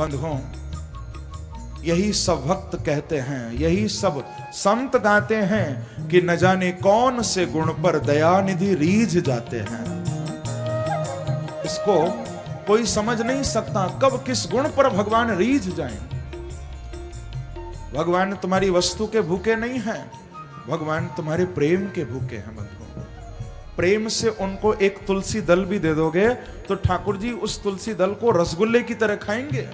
बंधुओं, यही सब भक्त कहते हैं, यही सब संत गाते हैं कि न जाने कौन से गुण पर दयानिधि रीझ जाते हैं। इसको कोई समझ नहीं सकता कब किस गुण पर भगवान रीझ जाएं। भगवान तुम्हारी वस्तु के भूखे नहीं हैं, भगवान तुम्हारे प्रेम के भूखे हैं। बंधुओं, प्रेम से उनको एक तुलसी दल भी दे दोगे तो ठाकुर जी उस तुलसी दल को रसगुल्ले की तरह खाएंगे।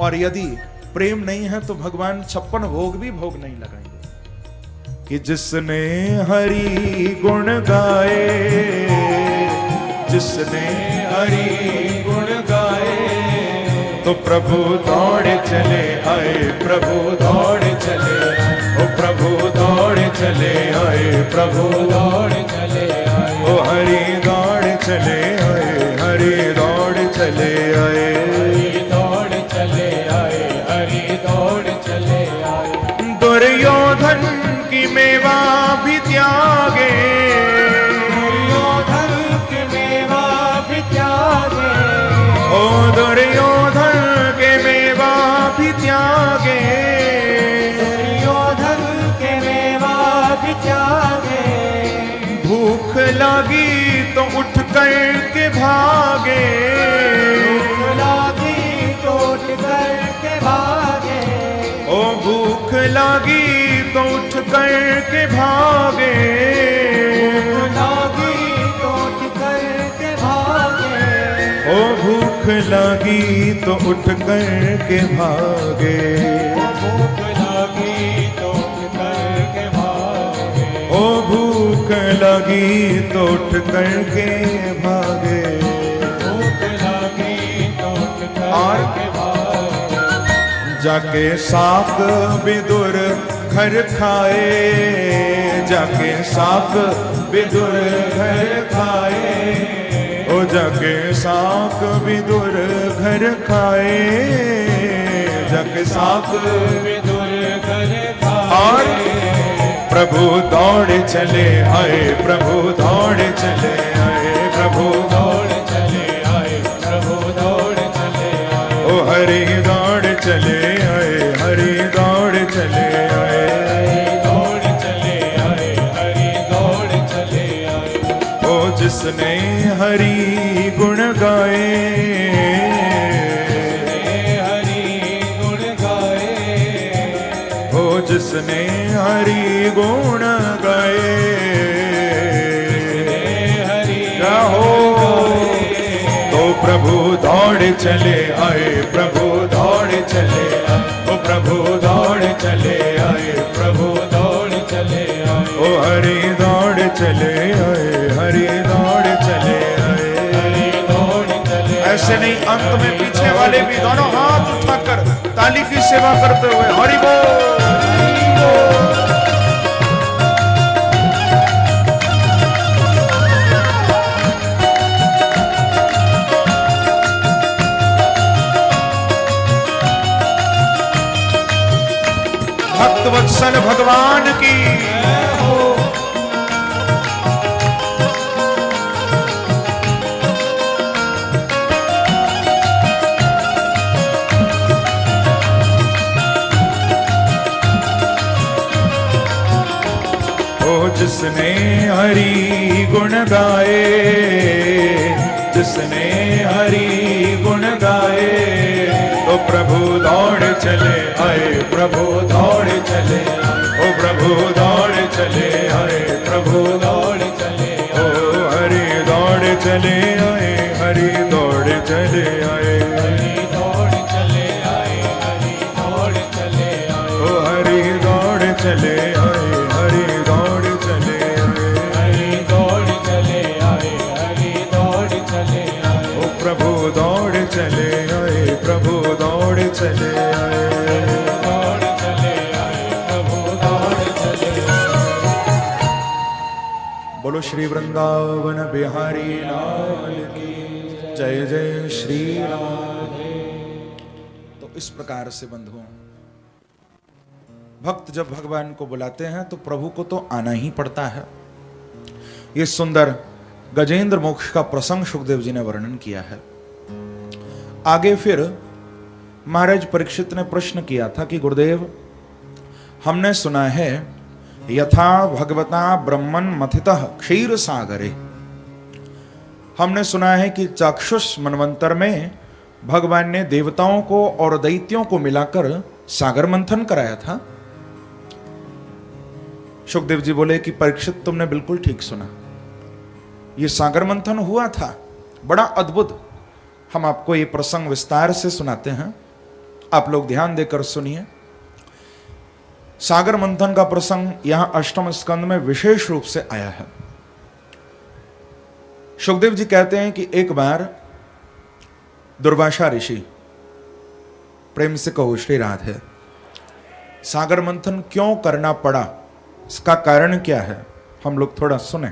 और यदि प्रेम नहीं है तो भगवान 56 भोग भी भोग नहीं लगाएंगे। कि जिसने हरि गुण गाए, जिसने हरि गुण गाए, तो प्रभु दौड़े चले आए, प्रभु दौड़े चले आए, ओ प्रभु दौड़े चले आए, प्रभु दौड़े चले आए, ओ हरि दौड़े चले आए, हरि दौड़े चले आए, हरि दौड़े चले आए, हरि दौड़े चले आए। दुर्योधन की मेवा भी त्यागे, दुर्योधन की मेवा भी त्यागे, ओ दुर्योधन के मेवा भी त्यागे, दुर्योधन के मेवा भी त्यागे। भूख लगी तो उठ कर के भागे, भूख लगी तो उठ कर के भागे, ओ भूख लगी तो उठ कर के भागे, भूख लगी तो उठ कर के भागे, ओ भूख लगी तो उठ कर के भागे, भूख लगी तो उठ कर के भागे, ओ भूख लगी तो उठ कर के भागे, भूख लगी तो उठ कर के भागे। जाके साक विदुर घर खाए, जाके साक विदुर घर खाए, ओ जाके साक विदुर घर खाए, जाके साक विदुर घर खाए। और प्रभु दौड़े चले आए, प्रभु दौड़े चले आए, प्रभु दौड़े चले आए, प्रभु दौड़े चले आए, ओ हरि दौड़े चले आए, हरि दौड़े चले आए, हरि दौड़े चले आए, हरि दौड़े चले आए। ओ जिसने हरि गुण गाए, हरि गुण गाए, ओ जिसने हरि गुण गाए, हो तो प्रभु दौड़े चले आए, प्रभु दौड़े चले आए, ओ प्रभु दौड़े चले आए, प्रभु दौड़े चले आए, ओ हरि दौड़े चले आए, हरि दौड़े चले आए, हरि दौड़े चले। ऐसे नहीं, अंत में पीछे वाले भी दोनों हाथ उठाकर ताली की सेवा करते हुए हरि बोल, हरि बोल। भक्तवत्सल भगवान की हो। ओ जिसने हरि गुण गाए, जिसने हरि गुण गाए, तो प्रभु दौड़ चले आए, प्रभु दौड़ चले आए, ओ प्रभु दौड़ चले आए, प्रभु दौड़ चले, ओ हरि दौड़ चले आए, हरि दौड़ चले आए, हरि दौड़ चले आए, हरि दौड़ चले आए, ओ हरि दौड़ चले आए, हरि दौड़ चले आए, हरि दौड़ चले आए, हरि दौड़ चले आए, ओ प्रभु दौड़ चले आए, प्रभु दौड़ चले आए, दौड़ चले आए, प्रभु दौड़ चले आए। बोलो श्री वृंदावन बिहारी लाल की जय, जय श्री राधे। तो इस प्रकार से बंधुओं, भक्त जब भगवान को बुलाते हैं तो प्रभु को तो आना ही पड़ता है। ये सुंदर गजेंद्र मोक्ष का प्रसंग सुखदेव जी ने वर्णन किया है। आगे फिर महाराज परीक्षित ने प्रश्न किया था कि गुरुदेव, हमने सुना है यथा भगवता ब्रह्मन मथितः क्षीर सागरे, हमने सुना है कि चाक्षुष मनवंतर में भगवान ने देवताओं को और दैत्यों को मिलाकर सागर मंथन कराया था। सुखदेव जी बोले कि परीक्षित, तुमने बिल्कुल ठीक सुना, ये सागर मंथन हुआ था, बड़ा अद्भुत। हम आपको ये प्रसंग विस्तार से सुनाते हैं, आप लोग ध्यान देकर सुनिए। सागर मंथन का प्रसंग यहां अष्टम स्कंद में विशेष रूप से आया है। सुखदेव जी कहते हैं कि एक बार दुर्वासा ऋषि, प्रेम से कहो श्री राधे, सागर मंथन क्यों करना पड़ा, इसका कारण क्या है, हम लोग थोड़ा सुने।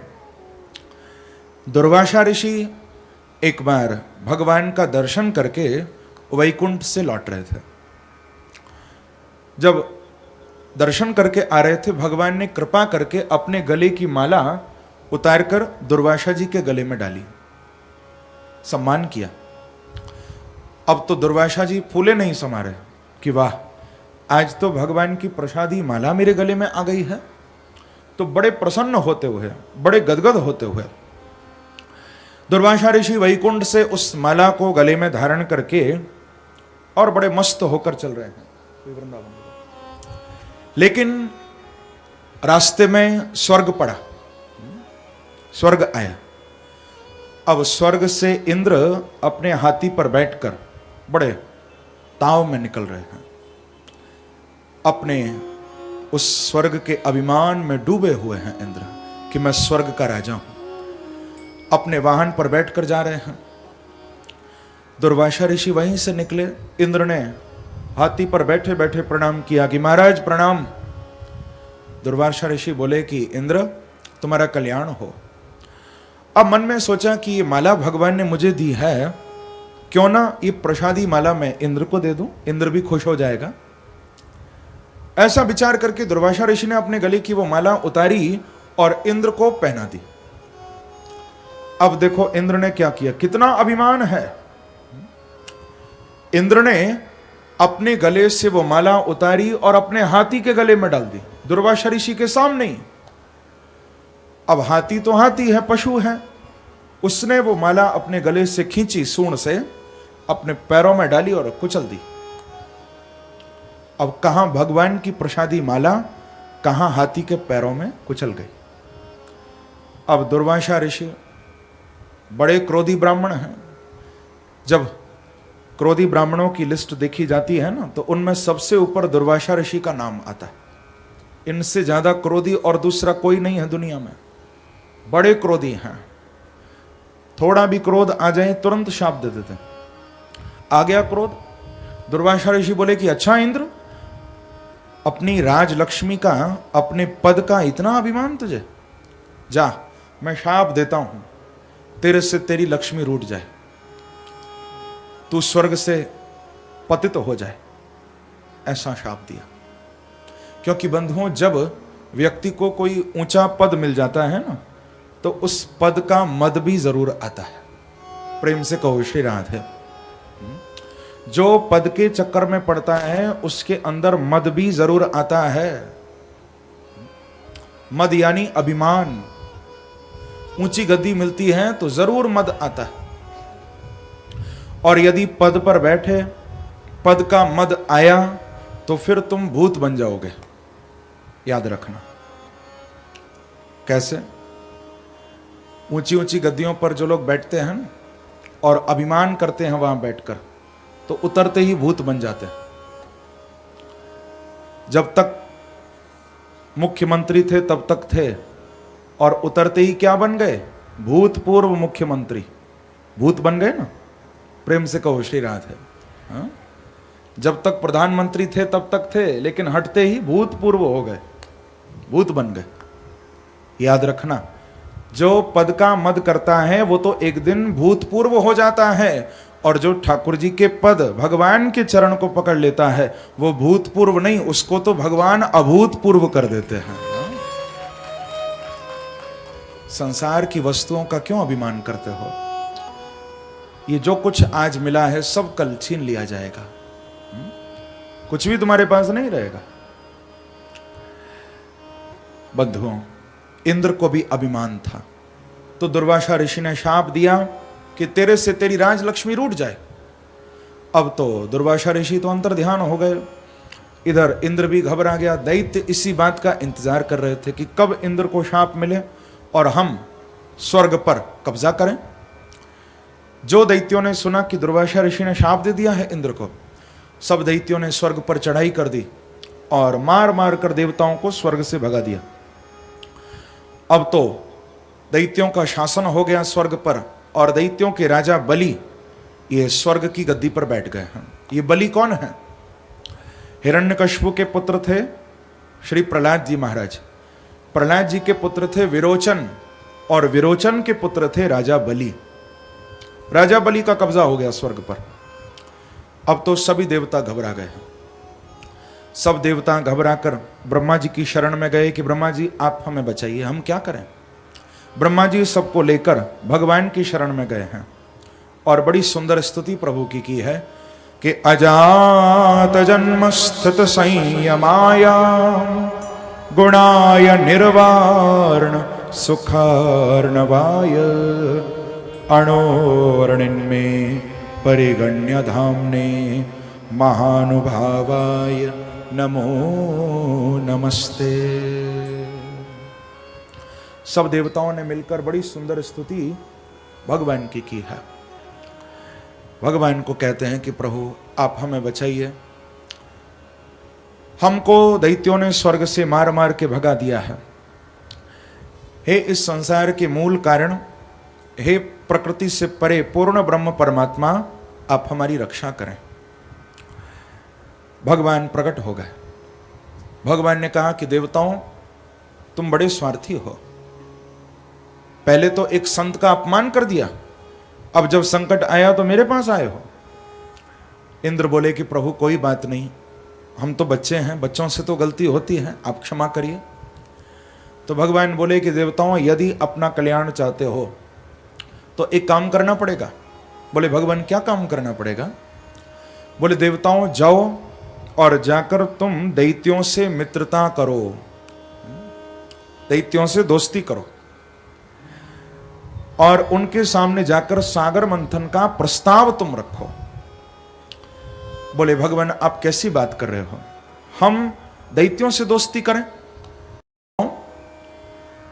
दुर्वासा ऋषि एक बार भगवान का दर्शन करके वैकुंठ से लौट रहे थे। जब दर्शन करके आ रहे थे, भगवान ने कृपा करके अपने गले की माला उतारकर दुर्वासा जी के गले में डाली, सम्मान किया। अब तो दुर्वासा जी फूले नहीं समा रहे कि वाह, आज तो भगवान की प्रसादी माला मेरे गले में आ गई है। तो बड़े प्रसन्न होते हुए, बड़े गदगद होते हुए दुर्वासा ऋषि वैकुंठ से उस माला को गले में धारण करके और बड़े मस्त होकर चल रहे हैं वृंदावन। लेकिन रास्ते में स्वर्ग पड़ा, स्वर्ग आया। अब स्वर्ग से इंद्र अपने हाथी पर बैठकर बड़े ताव में निकल रहे हैं, अपने उस स्वर्ग के अभिमान में डूबे हुए हैं इंद्र कि मैं स्वर्ग का राजा हूं। अपने वाहन पर बैठकर जा रहे हैं। दुर्वासा ऋषि वहीं से निकले। इंद्र ने हाथी पर बैठे बैठे प्रणाम किया कि महाराज प्रणाम। दुर्वासा ऋषि बोले कि इंद्र, तुम्हारा कल्याण हो। अब मन में सोचा कि ये माला भगवान ने मुझे दी है, क्यों ना ये प्रसादी माला मैं इंद्र को दे दूं, इंद्र भी खुश हो जाएगा। ऐसा विचार करके दुर्वासा ऋषि ने अपने गले की वो माला उतारी और इंद्र को पहना दी। अब देखो इंद्र ने क्या किया, कितना अभिमान है। इंद्र ने अपने गले से वो माला उतारी और अपने हाथी के गले में डाल दी, दुर्वासा ऋषि के सामने ही। अब हाथी तो हाथी है, पशु है, उसने वो माला अपने गले से खींची, सूंड से अपने पैरों में डाली और कुचल दी। अब कहां भगवान की प्रसादी माला, कहां हाथी के पैरों में कुचल गई। अब दुर्वासा ऋषि बड़े क्रोधी ब्राह्मण हैं। जब क्रोधी ब्राह्मणों की लिस्ट देखी जाती है ना, तो उनमें सबसे ऊपर दुर्वासा ऋषि का नाम आता है। इनसे ज्यादा क्रोधी और दूसरा कोई नहीं है दुनिया में। बड़े क्रोधी हैं, थोड़ा भी क्रोध आ जाए तुरंत शाप दे देते। आ गया क्रोध, दुर्वासा ऋषि बोले कि अच्छा इंद्र, अपनी राजलक्ष्मी का, अपने पद का इतना अभिमान तुझे, जा मैं शाप देता हूं, तेरे से तेरी लक्ष्मी रूठ जाए, तू स्वर्ग से पतित हो जाए, ऐसा शाप दिया। क्योंकि बंधुओं, जब व्यक्ति को कोई ऊंचा पद मिल जाता है ना, तो उस पद का मद भी जरूर आता है। प्रेम से कहो श्री राधे। जो पद के चक्कर में पड़ता है उसके अंदर मद भी जरूर आता है। मद यानी अभिमान। ऊंची गद्दी मिलती है तो जरूर मद आता है। और यदि पद पर बैठे, पद का मद आया, तो फिर तुम भूत बन जाओगे, याद रखना। कैसे? ऊंची ऊंची गद्दियों पर जो लोग बैठते हैं और अभिमान करते हैं वहां बैठकर, तो उतरते ही भूत बन जाते हैं। जब तक मुख्यमंत्री थे तब तक थे, और उतरते ही क्या बन गए? भूतपूर्व मुख्यमंत्री, भूत बन गए ना। प्रेम से कहो श्री राधे। हाँ? जब तक प्रधानमंत्री थे तब तक थे, लेकिन हटते ही भूतपूर्व हो गए, भूत बन गए। याद रखना, जो पद का मद करता है वो तो एक दिन भूतपूर्व हो जाता है, और जो ठाकुर जी के पद, भगवान के चरण को पकड़ लेता है, वो भूतपूर्व नहीं, उसको तो भगवान अभूतपूर्व कर देते हैं। संसार की वस्तुओं का क्यों अभिमान करते हो? ये जो कुछ आज मिला है सब कल छीन लिया जाएगा। कुछ भी तुम्हारे पास नहीं रहेगा। बंधुओं, इंद्र को भी अभिमान था, तो दुर्वासा ऋषि ने शाप दिया कि तेरे से तेरी राजलक्ष्मी रूठ जाए। अब तो दुर्वासा ऋषि तो अंतर ध्यान हो गए, इधर इंद्र भी घबरा गया। दैत्य इसी बात का इंतजार कर रहे थे कि कब इंद्र को शाप मिले और हम स्वर्ग पर कब्जा करें। जो दैत्यों ने सुना कि दुर्वासा ऋषि ने शाप दे दिया है इंद्र को, सब दैत्यों ने स्वर्ग पर चढ़ाई कर दी और मार मार कर देवताओं को स्वर्ग से भगा दिया। अब तो दैत्यों का शासन हो गया स्वर्ग पर, और दैत्यों के राजा बलि ये स्वर्ग की गद्दी पर बैठ गए हैं। ये बलि कौन है? हिरण्यकशिपु के पुत्र थे श्री प्रहलाद जी महाराज। प्रहलाद जी के पुत्र थे विरोचन, और विरोचन के पुत्र थे राजा बलि। राजा बलि का कब्जा हो गया स्वर्ग पर। अब तो सभी देवता घबरा गए हैं। सब देवता घबराकर ब्रह्मा जी की शरण में गए कि ब्रह्मा जी आप हमें बचाइए, हम क्या करें। ब्रह्मा जी सबको लेकर भगवान की शरण में गए हैं और बड़ी सुंदर स्तुति प्रभु की है कि अजात जन्म स्थित संयमाया गुणाय निर्वार्ण सुखार्णवाय अणोर्णिन्मे परिगण्य धाम्ने महानुभावाय नमो नमस्ते। सब देवताओं ने मिलकर बड़ी सुंदर स्तुति भगवान की है। भगवान को कहते हैं कि प्रभु आप हमें बचाइए, हमको दैत्यों ने स्वर्ग से मार मार के भगा दिया है। हे इस संसार के मूल कारण, हे प्रकृति से परे पूर्ण ब्रह्म परमात्मा, आप हमारी रक्षा करें। भगवान प्रकट हो गए। भगवान ने कहा कि देवताओं तुम बड़े स्वार्थी हो, पहले तो एक संत का अपमान कर दिया, अब जब संकट आया तो मेरे पास आए हो। इंद्र बोले कि प्रभु कोई बात नहीं, हम तो बच्चे हैं, बच्चों से तो गलती होती है, आप क्षमा करिए। तो भगवान बोले कि देवताओं यदि अपना कल्याण चाहते हो तो एक काम करना पड़ेगा। बोले भगवान क्या काम करना पड़ेगा? बोले देवताओं जाओ और जाकर तुम दैत्यों से मित्रता करो, दैत्यों से दोस्ती करो और उनके सामने जाकर सागर मंथन का प्रस्ताव तुम रखो। बोले भगवान आप कैसी बात कर रहे हो, हम दैत्यों से दोस्ती करें?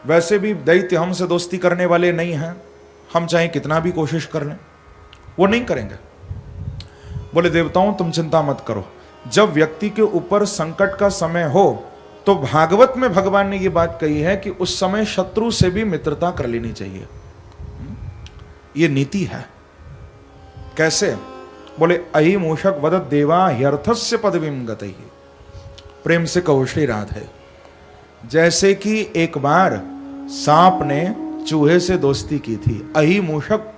वैसे भी दैत्य हमसे दोस्ती करने वाले नहीं हैं, हम चाहे कितना भी कोशिश कर लें वो नहीं करेंगे। बोले देवताओं तुम चिंता मत करो, जब व्यक्ति के ऊपर संकट का समय हो तो भागवत में भगवान ने ये बात कही है कि उस समय शत्रु से भी मित्रता कर लेनी चाहिए। ये नीति है। कैसे? बोले अहि मूषक वदत देवा ह्यर्थस्य पदवीम गतैः। प्रेम से कहो श्री राधे। जैसे कि एक बार सांप ने चूहे से दोस्ती की थी, अहि मूषक,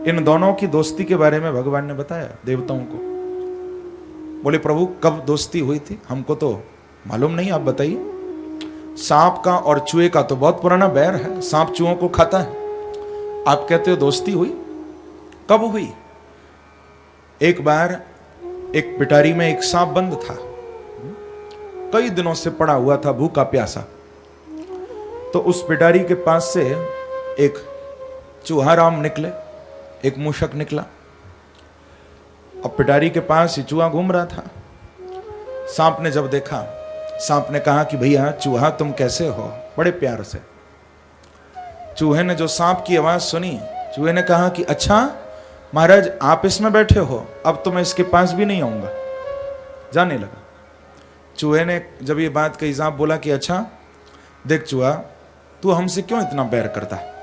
इन दोनों की दोस्ती के बारे में भगवान ने बताया देवताओं को। बोले प्रभु कब दोस्ती हुई थी, हमको तो मालूम नहीं, आप बताइए। सांप का और चूहे का तो बहुत पुराना बैर है, सांप चूहों को खाता है, आप कहते हो दोस्ती हुई? कब हुई? एक बार एक पिटारी में एक सांप बंद था, कई दिनों से पड़ा हुआ था, भूखा प्यासा। तो उस पिटारी के पास से एक चूहाराम निकले, एक मूषक निकला। अब पिटारी के पास ही चूहा घूम रहा था। सांप ने जब देखा, सांप ने कहा कि भैया चूहा तुम कैसे हो, बड़े प्यार से। चूहे ने जो सांप की आवाज सुनी, चूहे ने कहा कि अच्छा महाराज आप इसमें बैठे हो, अब तो मैं इसके पास भी नहीं आऊंगा, जाने लगा। चूहे ने जब ये बात कही, सांप बोला कि अच्छा देख चूहा, तू हमसे क्यों इतना बैर करता है?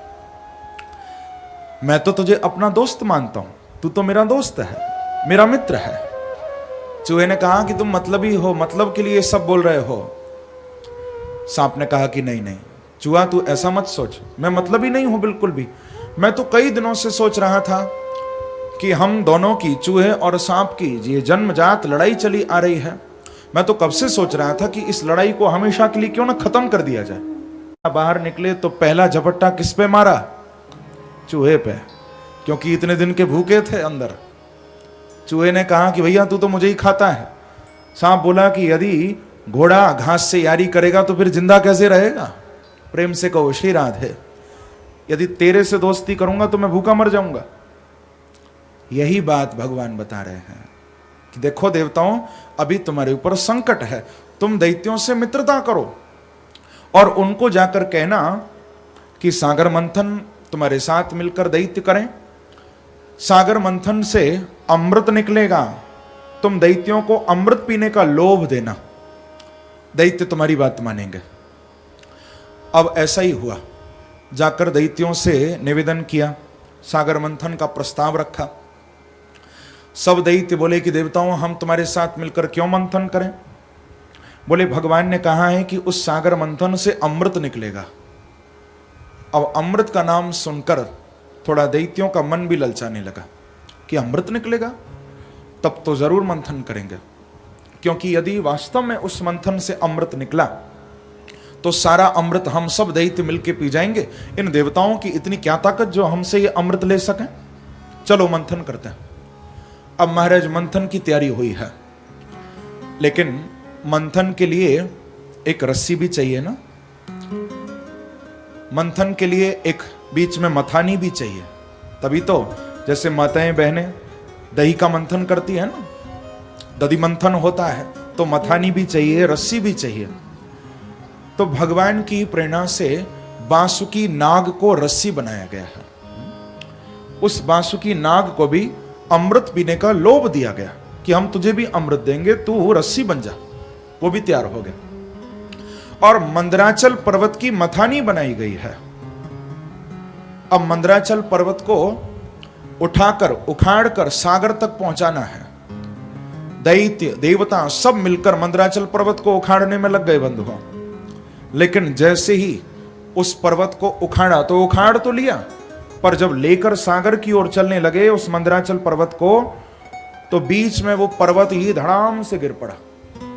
मैं तो तुझे अपना दोस्त मानता हूं, तू तो मेरा दोस्त है, मेरा मित्र है। चूहे ने कहा कि तुम मतलबी हो, मतलब के लिए सब बोल रहे हो। सांप ने कहा कि नहीं नहीं चूहा तू ऐसा मत सोच, मैं मतलबी नहीं हूं बिल्कुल भी। मैं तो कई दिनों से सोच रहा था कि हम दोनों की, चूहे और सांप की, ये जन्मजात लड़ाई चली आ रही है। मैं तो कब से सोच रहा था कि इस लड़ाई को हमेशा के लिए क्यों ना खत्म कर दिया जाए। बाहर निकले तो पहला झपट्टा किस पे मारा? चूहे पे, क्योंकि इतने दिन के भूखे थे अंदर। चूहे ने कहा कि भैया तू तो मुझे ही खाता है। सांप बोला कि यदि घोड़ा घास से यारी करेगा तो फिर जिंदा कैसे रहेगा? प्रेम से कहो श्री राधे, यदि तेरे से दोस्ती करूंगा तो मैं भूखा मर जाऊंगा। यही बात भगवान बता रहे हैं कि देखो देवताओं, अभी तुम्हारे ऊपर संकट है, तुम दैत्यों से मित्रता करो और उनको जाकर कहना कि सागर मंथन तुम्हारे साथ मिलकर दैत्य करें। सागर मंथन से अमृत निकलेगा, तुम दैत्यों को अमृत पीने का लोभ देना, दैत्य तुम्हारी बात मानेंगे। अब ऐसा ही हुआ, जाकर दैत्यों से निवेदन किया, सागर मंथन का प्रस्ताव रखा। सब दैत्य बोले कि देवताओं, हम तुम्हारे साथ मिलकर क्यों मंथन करें? बोले भगवान ने कहा है कि उस सागर मंथन से अमृत निकलेगा। अब अमृत का नाम सुनकर थोड़ा दैत्यों का मन भी ललचाने लगा कि अमृत निकलेगा, तब तो जरूर मंथन करेंगे, क्योंकि यदि वास्तव में उस मंथन से अमृत निकला तो सारा अमृत हम सब दैत्य मिलके पी जाएंगे। इन देवताओं की इतनी क्या ताकत जो हमसे ये अमृत ले सकें? चलो मंथन करते हैं। अब महाराज मंथन की तैयारी हुई है, लेकिन मंथन के लिए एक रस्सी भी चाहिए ना, मंथन के लिए एक बीच में मथानी भी चाहिए, तभी तो जैसे माताएं बहनें दही का मंथन करती है ना, दधी मंथन होता है, तो मथानी भी चाहिए, रस्सी भी चाहिए। तो भगवान की प्रेरणा से बांसुकी नाग को रस्सी बनाया गया है। उस बांसुकी नाग को भी अमृत पीने का लोभ दिया गया कि हम तुझे भी अमृत देंगे, तू रस्सी बन जा। वो भी तैयार हो गया और मंदराचल पर्वत की मथानी बनाई गई है। अब मंदराचल पर्वत को उठाकर उखाड़कर सागर तक पहुंचाना है। दैत्य देवता सब मिलकर मंदराचल पर्वत को उखाड़ने में लग गए बंधुओं। लेकिन जैसे ही उस पर्वत को उखाड़ा तो उखाड़ तो लिया, पर जब लेकर सागर की ओर चलने लगे उस मंदराचल पर्वत को, तो बीच में वो पर्वत ही धड़ाम से गिर पड़ा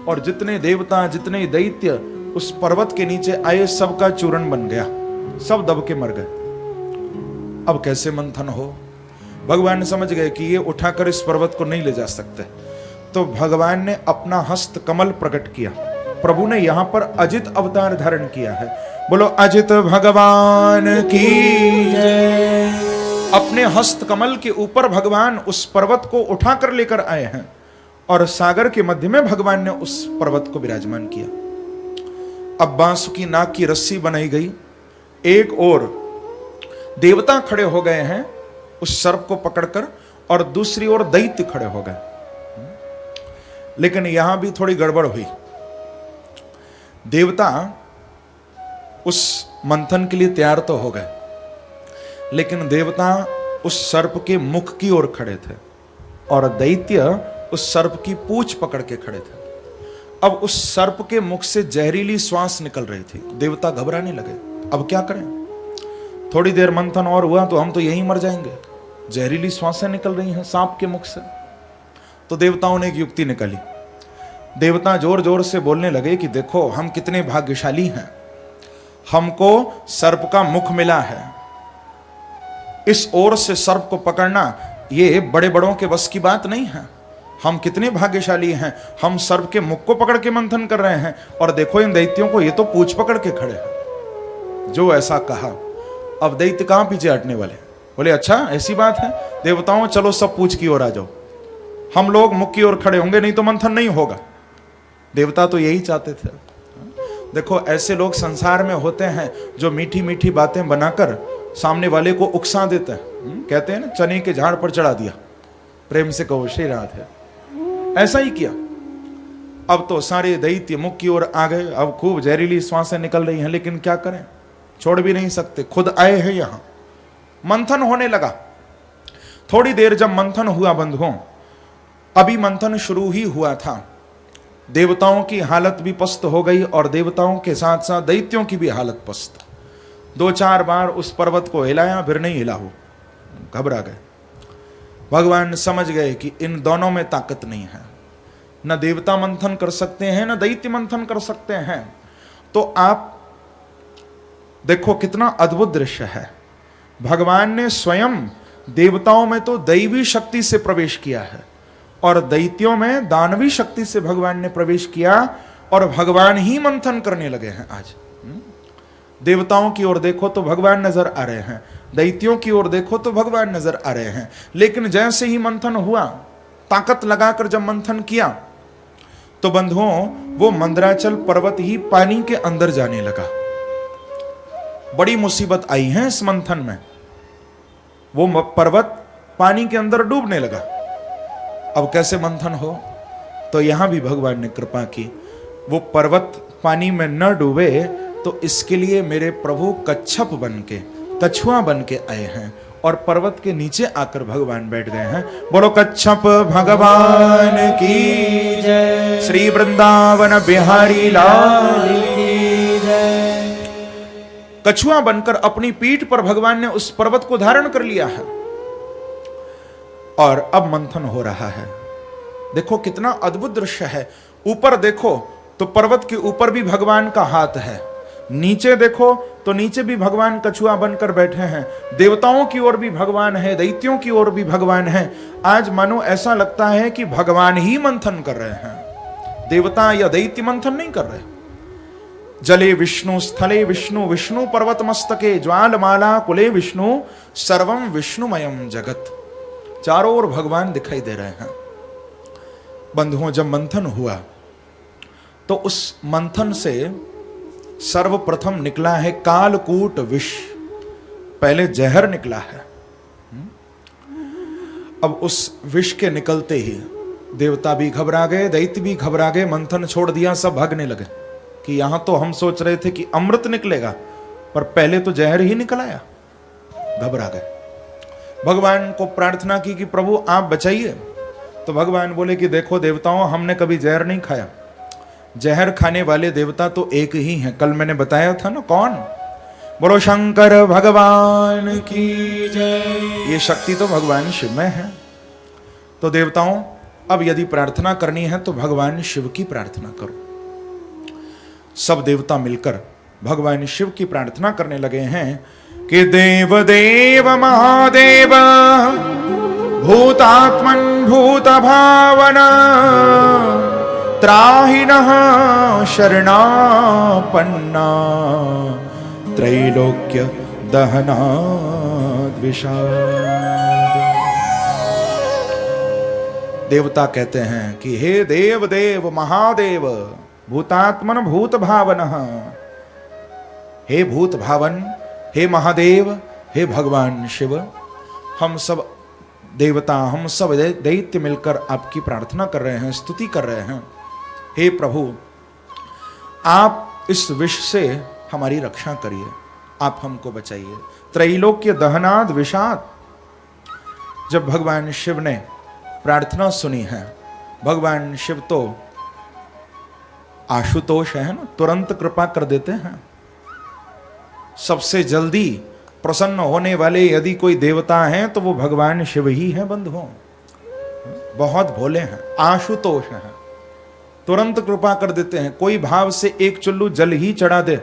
और जितने देवता जितने दैत्य उस पर्वत के नीचे आए सबका चूर्ण बन गया, सब दब के मर गए। अब कैसे मंथन हो? भगवान समझ गए कि ये उठाकर इस पर्वत को नहीं ले जा सकते, तो भगवान ने अपना हस्त कमल प्रकट किया। प्रभु ने यहां पर अजित अवतार धारण किया है। बोलो अजित भगवान की जय। अपने हस्त कमल के ऊपर भगवान उस पर्वत को उठाकर लेकर आए हैं और सागर के मध्य में भगवान ने उस पर्वत को विराजमान किया। अब बांसुकी नाग की रस्सी बनाई गई, एक ओर देवता खड़े हो गए हैं उस सर्प को पकड़कर और दूसरी ओर दैत्य खड़े हो गए। लेकिन यहां भी थोड़ी गड़बड़ हुई। देवता उस मंथन के लिए तैयार तो हो गए, लेकिन देवता उस सर्प के मुख की ओर खड़े थे और दैत्य उस सर्प की पूंछ पकड़ के खड़े थे। अब उस सर्प के मुख से जहरीली श्वास निकल रही थी। देवता घबराने लगे, अब क्या करें? थोड़ी देर मंथन और हुआ तो हम तो यहीं मर जाएंगे, जहरीली श्वासें निकल रही हैं सांप के मुख से। तो देवताओं ने एक युक्ति निकाली। देवता जोर जोर से बोलने लगे कि देखो हम कितने भाग्यशाली हैं, हमको सर्प का मुख मिला है। इस ओर से सर्प को पकड़ना ये बड़े बड़ों के बस की बात नहीं है। हम कितने भाग्यशाली हैं, हम सर्प के मुख को पकड़ के मंथन कर रहे हैं और देखो इन दैत्यों को ये तो पूंछ पकड़ के खड़े हैं। जो ऐसा कहा, अब दैत्य कहां पीछे हटने वाले? बोले अच्छा ऐसी बात है, देवताओं चलो सब पूंछ की ओर आ जाओ, हम लोग मुख की ओर खड़े होंगे, नहीं तो मंथन नहीं होगा। देवता तो यही चाहते थे। देखो ऐसे लोग संसार में होते हैं जो मीठी मीठी बातें बनाकर सामने वाले को उकसा देते हैं। कहते हैं ना चने के झाड़ पर चढ़ा दिया। प्रेम से कहो श्री राधे। ऐसा ही किया। अब तो सारे दैत्य मुख की ओर आ गए। अब खूब जहरीली श्वासें निकल रही हैं, लेकिन क्या करें, छोड़ भी नहीं सकते, खुद आए हैं यहां। मंथन होने लगा। थोड़ी देर जब मंथन हुआ बंधुओं, अभी मंथन शुरू ही हुआ था, देवताओं की हालत भी पस्त हो गई और देवताओं के साथ साथ दैत्यों की भी हालत पस्त। 2-4 बार उस पर्वत को हिलाया, फिर नहीं हिला, हो घबरा गए। भगवान समझ गए कि इन दोनों में ताकत नहीं है, न देवता मंथन कर सकते हैं न दैत्य मंथन कर सकते हैं। तो आप देखो कितना अद्भुत दृश्य है। भगवान ने स्वयं देवताओं में तो दैवी शक्ति से प्रवेश किया है और दैत्यों में दानवी शक्ति से भगवान ने प्रवेश किया और भगवान ही मंथन करने लगे हैं आज। देवताओं की ओर देखो तो भगवान नजर आ रहे हैं, दैत्यों की ओर देखो तो भगवान नजर आ रहे हैं। लेकिन जैसे ही मंथन हुआ, ताकत लगाकर जब मंथन किया, तो बंधुओं वो मंदराचल पर्वत ही पानी के अंदर जाने लगा। बड़ी मुसीबत आई है इस मंथन में। वो पर्वत पानी के अंदर डूबने लगा। अब कैसे मंथन हो? तो यहां भी भगवान ने कृपा की, वो पर्वत पानी में न डूबे तो इसके लिए मेरे प्रभु कच्छप बन के, कछुआ बन के आए हैं और पर्वत के नीचे आकर भगवान बैठ गए हैं। बोलो कच्छप भगवान की जय, श्री वृंदावन बिहारी लाल की जय। कछुआ बनकर अपनी पीठ पर भगवान ने उस पर्वत को धारण कर लिया है और अब मंथन हो रहा है। देखो कितना अद्भुत दृश्य है। ऊपर देखो तो पर्वत के ऊपर भी भगवान का हाथ है, नीचे देखो तो नीचे भी भगवान कछुआ बनकर बैठे हैं। देवताओं की ओर भी भगवान है, दैत्यों की ओर भी भगवान है। आज मानो ऐसा लगता है कि भगवान ही मंथन कर रहे हैं, देवता या दैत्य मंथन नहीं कर रहे। जले विष्णु, स्थले विष्णु, विष्णु पर्वत मस्तके, ज्वालमाला कुले विष्णु, सर्वम विष्णुमयम जगत। चारों ओर भगवान दिखाई दे रहे हैं। बंधुओं, जब मंथन हुआ तो उस मंथन से सर्वप्रथम निकला है कालकूट विष। पहले जहर निकला है। अब उस विष के निकलते ही देवता भी घबरा गए, दैत्य भी घबरा गए, मंथन छोड़ दिया, सब भागने लगे कि यहां तो हम सोच रहे थे कि अमृत निकलेगा, पर पहले तो जहर ही निकल आया। घबरा गए। भगवान को प्रार्थना की कि प्रभु आप बचाइए। तो भगवान बोले कि देखो देवताओं, हमने कभी जहर नहीं खाया। जहर खाने वाले देवता तो एक ही हैं, कल मैंने बताया था ना। कौन? बोलो शंकर भगवान की जय। ये शक्ति तो भगवान शिव में है। तो देवताओं, अब यदि प्रार्थना करनी है तो भगवान शिव की प्रार्थना करो। सब देवता मिलकर भगवान शिव की प्रार्थना करने लगे हैं कि देव देव महादेव भूतात्मन भूत भावना त्राहिणः शरणापन्ना त्रैलोक्य दहनाद् विषाद। देवता कहते हैं कि हे देव देव महादेव भूतात्मन भूत भावनः, हे भूत भावन, हे महादेव, हे भगवान शिव, हम सब देवता, हम सब दैत्य मिलकर आपकी प्रार्थना कर रहे हैं, स्तुति कर रहे हैं। हे प्रभु, आप इस विष से हमारी रक्षा करिए, आप हमको बचाइए। त्रैलोक्य दहनाद विषाद। जब भगवान शिव ने प्रार्थना सुनी है, भगवान शिव तो आशुतोष है ना, तुरंत कृपा कर देते हैं। सबसे जल्दी प्रसन्न होने वाले यदि कोई देवता हैं तो वो भगवान शिव ही हैं बंधुओं। बहुत भोले हैं, आशुतोष हैं, तुरंत कृपा कर देते हैं। कोई भाव से एक चुल्लू जल ही चढ़ा दे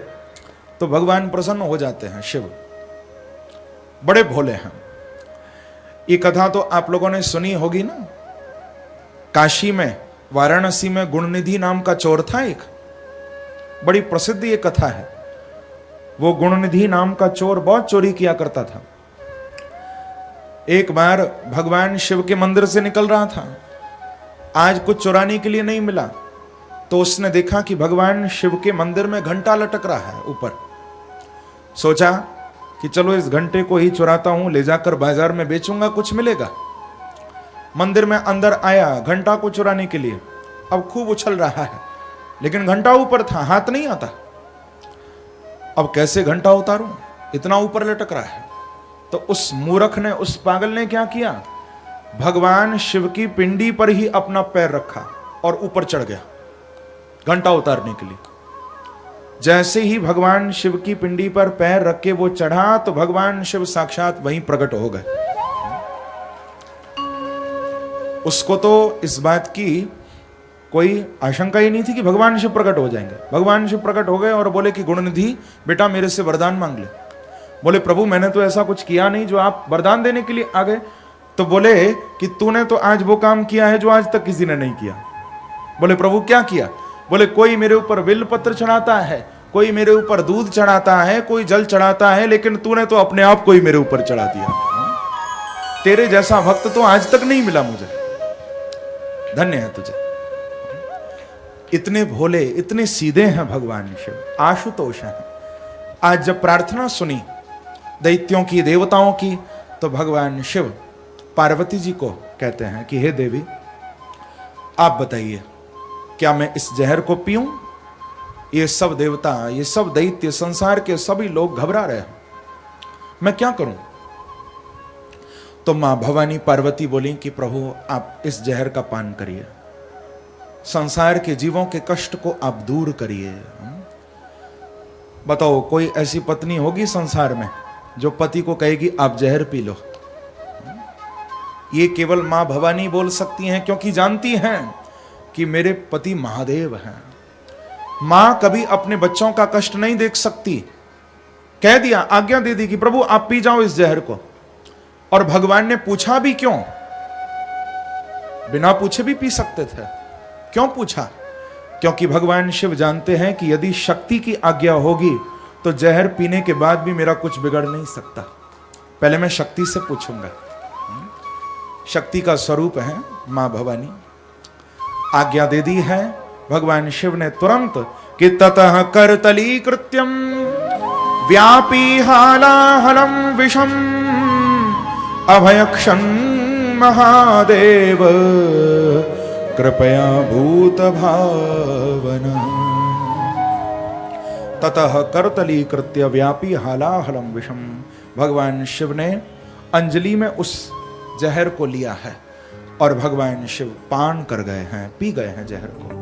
तो भगवान प्रसन्न हो जाते हैं शिव। बड़े भोले हैं। ये कथा तो आप लोगों ने सुनी होगी ना। काशी में, वाराणसी में गुणनिधि नाम का चोर था एक, बड़ी प्रसिद्ध ये कथा है। वो गुणनिधि नाम का चोर बहुत चोरी किया करता था। एक बार भगवान शिव के मंदिर से निकल रहा था, आज कुछ चुराने के लिए नहीं मिला, तो उसने देखा कि भगवान शिव के मंदिर में घंटा लटक रहा है ऊपर। सोचा कि चलो इस घंटे को ही चुराता हूं, ले जाकर बाजार में बेचूंगा, कुछ मिलेगा। मंदिर में अंदर आया घंटा को चुराने के लिए। अब खूब उछल रहा है, लेकिन घंटा ऊपर था, हाथ नहीं आता। अब कैसे घंटा उतारूं, इतना ऊपर लटक रहा है। तो उस मूर्ख ने, उस पागल ने क्या किया, भगवान शिव की पिंडी पर ही अपना पैर रखा और ऊपर चढ़ गया घंटा उतारने के लिए। जैसे ही भगवान शिव की पिंडी पर पैर रख के वो चढ़ा तो भगवान शिव साक्षात वहीं प्रकट हो गए। उसको तो इस बात की कोई आशंका ही नहीं थी कि भगवान शिव प्रकट हो जाएंगे। भगवान शिव प्रकट हो गए और बोले कि गुणनिधि बेटा मेरे से वरदान मांग ले। बोले प्रभु मैंने तो ऐसा कुछ किया नहीं जो आप वरदान देने के लिए आ गए। तो बोले कि तूने तो आज वो काम किया है जो आज तक किसी ने नहीं किया। बोले प्रभु क्या किया? बोले कोई मेरे ऊपर बिल्वपत्र चढ़ाता है, कोई मेरे ऊपर दूध चढ़ाता है, कोई जल चढ़ाता है, लेकिन तूने तो अपने आप को ही मेरे ऊपर चढ़ा दिया। तेरे जैसा भक्त तो आज तक नहीं मिला मुझे, धन्य है तुझे। इतने भोले, इतने सीधे हैं भगवान शिव, आशुतोष हैं। आज जब प्रार्थना सुनी दैत्यों की, देवताओं की, तो भगवान शिव पार्वती जी को कहते हैं कि हे देवी, आप बताइए क्या मैं इस जहर को पीऊं? ये सब देवता, ये सब दैत्य, संसार के सभी लोग घबरा रहे हैं, मैं क्या करूं? तो मां भवानी पार्वती बोली कि प्रभु आप इस जहर का पान करिए, संसार के जीवों के कष्ट को आप दूर करिए। बताओ कोई ऐसी पत्नी होगी संसार में जो पति को कहेगी आप जहर पी लो? ये केवल मां भवानी बोल सकती हैं, क्योंकि जानती हैं कि मेरे पति महादेव हैं। मां कभी अपने बच्चों का कष्ट नहीं देख सकती। कह दिया, आज्ञा दे दी कि प्रभु आप पी जाओ इस जहर को। और भगवान ने पूछा भी क्यों? बिना पूछे भी पी सकते थे, क्यों पूछा? क्योंकि भगवान शिव जानते हैं कि यदि शक्ति की आज्ञा होगी तो जहर पीने के बाद भी मेरा कुछ बिगड़ नहीं सकता। पहले मैं शक्ति से पूछूंगा। शक्ति का स्वरूप है मां भवानी। आज्ञा दे दी है भगवान शिव ने तुरंत कि ततः करतली कृत्यम व्यापी हालाहलम विषम अभयक्षण महादेव कृपया भूत भावना। ततः करतली कृत्य व्यापी हालाहलम विषम। भगवान शिव ने अंजलि में उस जहर को लिया है और भगवान शिव पान कर गए हैं, पी गए हैं जहर को।